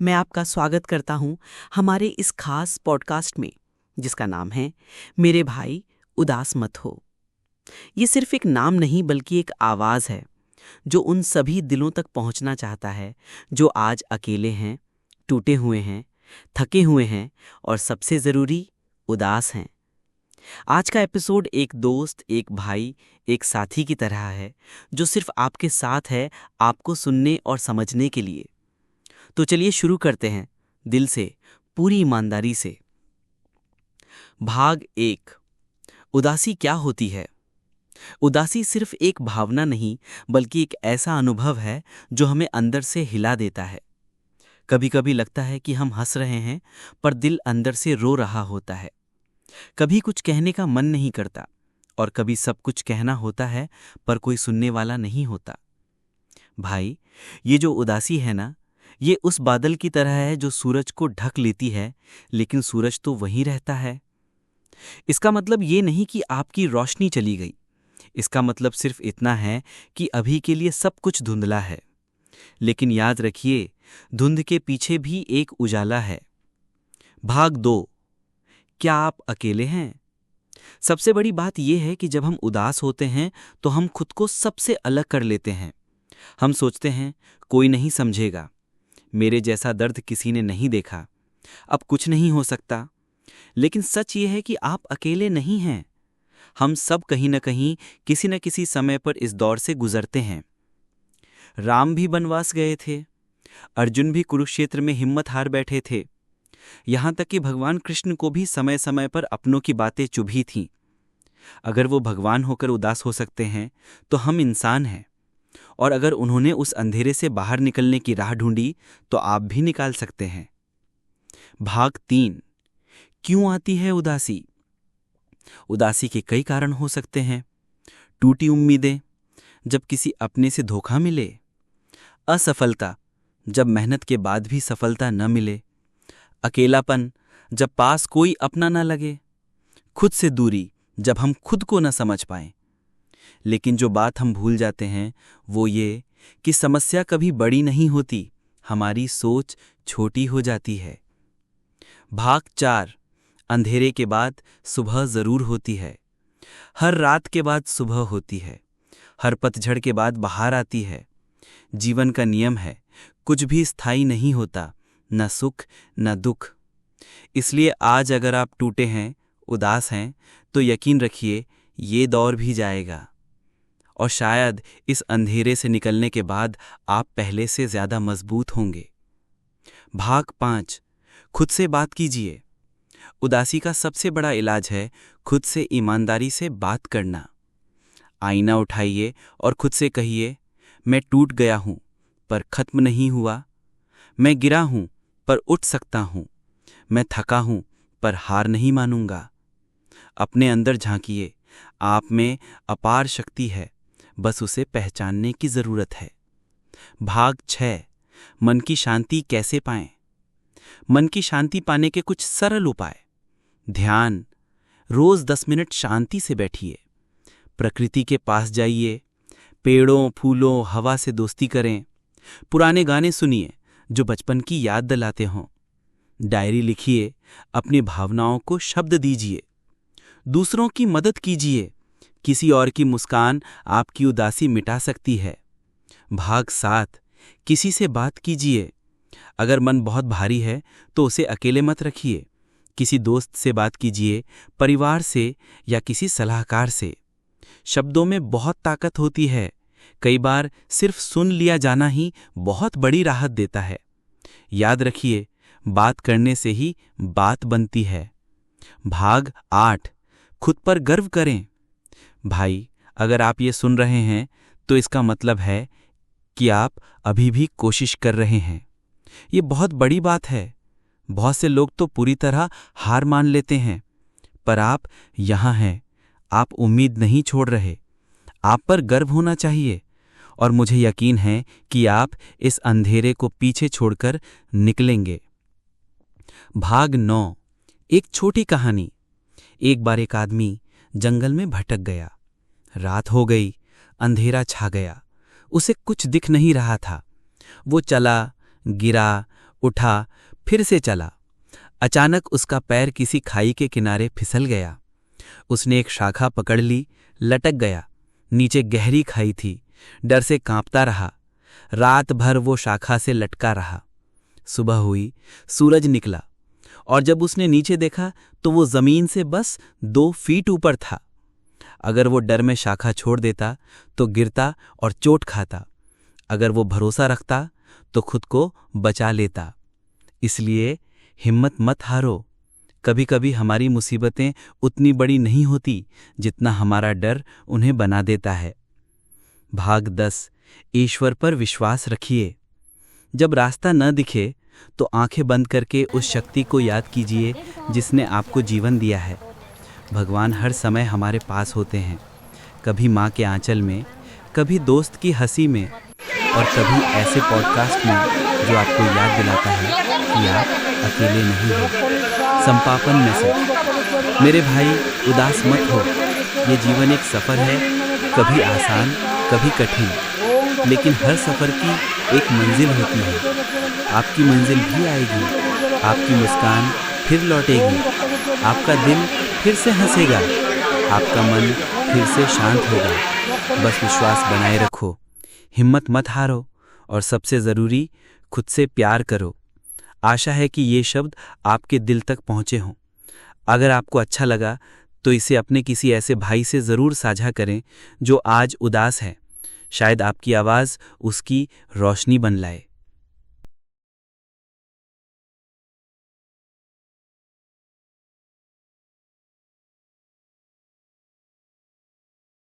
मैं आपका स्वागत करता हूं हमारे इस खास पॉडकास्ट में जिसका नाम है मेरे भाई उदास मत हो। ये सिर्फ एक नाम नहीं बल्कि एक आवाज़ है जो उन सभी दिलों तक पहुंचना चाहता है जो आज अकेले हैं, टूटे हुए हैं, थके हुए हैं और सबसे ज़रूरी उदास हैं। आज का एपिसोड एक दोस्त, एक भाई, एक साथी की तरह है जो सिर्फ आपके साथ है, आपको सुनने और समझने के लिए। तो चलिए शुरू करते हैं दिल से, पूरी ईमानदारी से। भाग 1। उदासी क्या होती है? उदासी सिर्फ एक भावना नहीं बल्कि एक ऐसा अनुभव है जो हमें अंदर से हिला देता है। कभी कभी लगता है कि हम हंस रहे हैं पर दिल अंदर से रो रहा होता है। कभी कुछ कहने का मन नहीं करता और कभी सब कुछ कहना होता है पर कोई सुनने वाला नहीं होता। भाई, ये जो उदासी है ना, ये उस बादल की तरह है जो सूरज को ढक लेती है लेकिन सूरज तो वहीं रहता है। इसका मतलब ये नहीं कि आपकी रोशनी चली गई। इसका मतलब सिर्फ इतना है कि अभी के लिए सब कुछ धुंधला है। लेकिन याद रखिए, धुंध के पीछे भी एक उजाला है। भाग 2। क्या आप अकेले हैं? सबसे बड़ी बात यह है कि जब हम उदास होते हैं तो हम खुद को सबसे अलग कर लेते हैं। हम सोचते हैं कोई नहीं समझेगा, मेरे जैसा दर्द किसी ने नहीं देखा, अब कुछ नहीं हो सकता। लेकिन सच ये है कि आप अकेले नहीं हैं। हम सब कहीं न कहीं किसी न किसी समय पर इस दौर से गुजरते हैं। राम भी वनवास गए थे, अर्जुन भी कुरुक्षेत्र में हिम्मत हार बैठे थे। यहां तक कि भगवान कृष्ण को भी समय समय पर अपनों की बातें चुभी थीं। अगर वो भगवान होकर उदास हो सकते हैं तो हम इंसान हैं, और अगर उन्होंने उस अंधेरे से बाहर निकलने की राह ढूंढी तो आप भी निकाल सकते हैं। भाग 3। क्यों आती है उदासी? उदासी के कई कारण हो सकते हैं। टूटी उम्मीदें, जब किसी अपने से धोखा मिले। असफलता, जब मेहनत के बाद भी सफलता न मिले। अकेलापन, जब पास कोई अपना न लगे। खुद से दूरी, जब हम खुद को न समझ पाएं। लेकिन जो बात हम भूल जाते हैं वो ये कि समस्या कभी बड़ी नहीं होती, हमारी सोच छोटी हो जाती है। भाग 4। अंधेरे के बाद सुबह जरूर होती है। हर रात के बाद सुबह होती है। हर पतझड़ के बाद बहार आती है। जीवन का नियम है, कुछ भी स्थायी नहीं होता, न सुख न दुख। इसलिए आज अगर आप टूटे हैं, उदास हैं, तो यकीन रखिए ये दौर भी जाएगा। और शायद इस अंधेरे से निकलने के बाद आप पहले से ज्यादा मजबूत होंगे। भाग 5। खुद से बात कीजिए। उदासी का सबसे बड़ा इलाज है खुद से ईमानदारी से बात करना। आईना उठाइए और खुद से कहिए, मैं टूट गया हूं पर खत्म नहीं हुआ। मैं गिरा हूं पर उठ सकता हूं। मैं थका हूं पर हार नहीं मानूंगा। अपने अंदर झांकिए, आप में अपार शक्ति है, बस उसे पहचानने की जरूरत है। भाग 6। मन की शांति कैसे पाएं? मन की शांति पाने के कुछ सरल उपाय। ध्यान, रोज 10 मिनट शांति से बैठिए। प्रकृति के पास जाइए। पेड़ों, फूलों, हवा से दोस्ती करें। पुराने गाने सुनिए जो बचपन की याद दिलाते हों। डायरी लिखिए, अपनी भावनाओं को शब्द दीजिए। दूसरों की मदद कीजिए, किसी और की मुस्कान आपकी उदासी मिटा सकती है। भाग 7। किसी से बात कीजिए। अगर मन बहुत भारी है तो उसे अकेले मत रखिए। किसी दोस्त से बात कीजिए, परिवार से या किसी सलाहकार से। शब्दों में बहुत ताकत होती है। कई बार सिर्फ सुन लिया जाना ही बहुत बड़ी राहत देता है। याद रखिए, बात करने से ही बात बनती है। भाग 8। खुद पर गर्व करें। भाई, अगर आप ये सुन रहे हैं तो इसका मतलब है कि आप अभी भी कोशिश कर रहे हैं। ये बहुत बड़ी बात है। बहुत से लोग तो पूरी तरह हार मान लेते हैं, पर आप यहां हैं। आप उम्मीद नहीं छोड़ रहे। आप पर गर्व होना चाहिए और मुझे यकीन है कि आप इस अंधेरे को पीछे छोड़कर निकलेंगे। भाग 9। एक छोटी कहानी। एक बार एक आदमी जंगल में भटक गया। रात हो गई, अंधेरा छा गया। उसे कुछ दिख नहीं रहा था। वो चला, गिरा, उठा, फिर से चला। अचानक उसका पैर किसी खाई के किनारे फिसल गया। उसने एक शाखा पकड़ ली, लटक गया। नीचे गहरी खाई थी। डर से कांपता रहा। रात भर वो शाखा से लटका रहा। सुबह हुई, सूरज निकला और जब उसने नीचे देखा तो वो जमीन से बस 2 फीट ऊपर था। अगर वो डर में शाखा छोड़ देता तो गिरता और चोट खाता। अगर वो भरोसा रखता तो खुद को बचा लेता। इसलिए हिम्मत मत हारो। कभी कभी हमारी मुसीबतें उतनी बड़ी नहीं होती जितना हमारा डर उन्हें बना देता है। भाग 10। ईश्वर पर विश्वास रखिए। जब रास्ता न दिखे तो आंखें बंद करके उस शक्ति को याद कीजिए जिसने आपको जीवन दिया है। भगवान हर समय हमारे पास होते हैं, कभी माँ के आंचल में, कभी दोस्त की हंसी में और कभी ऐसे पॉडकास्ट में जो आपको याद दिलाता है कि आप अकेले नहीं हो। संपापन मैसेज। मेरे भाई, उदास मत हो। ये जीवन एक सफ़र है, कभी आसान कभी कठिन, लेकिन हर सफ़र की एक मंजिल होती है। आपकी मंजिल भी आएगी। आपकी मुस्कान फिर लौटेगी। आपका दिल फिर से हंसेगा। आपका मन फिर से शांत होगा। बस विश्वास बनाए रखो, हिम्मत मत हारो और सबसे ज़रूरी, खुद से प्यार करो। आशा है कि ये शब्द आपके दिल तक पहुँचे हों। अगर आपको अच्छा लगा तो इसे अपने किसी ऐसे भाई से ज़रूर साझा करें जो आज उदास है। शायद आपकी आवाज़ उसकी रोशनी बन लाए।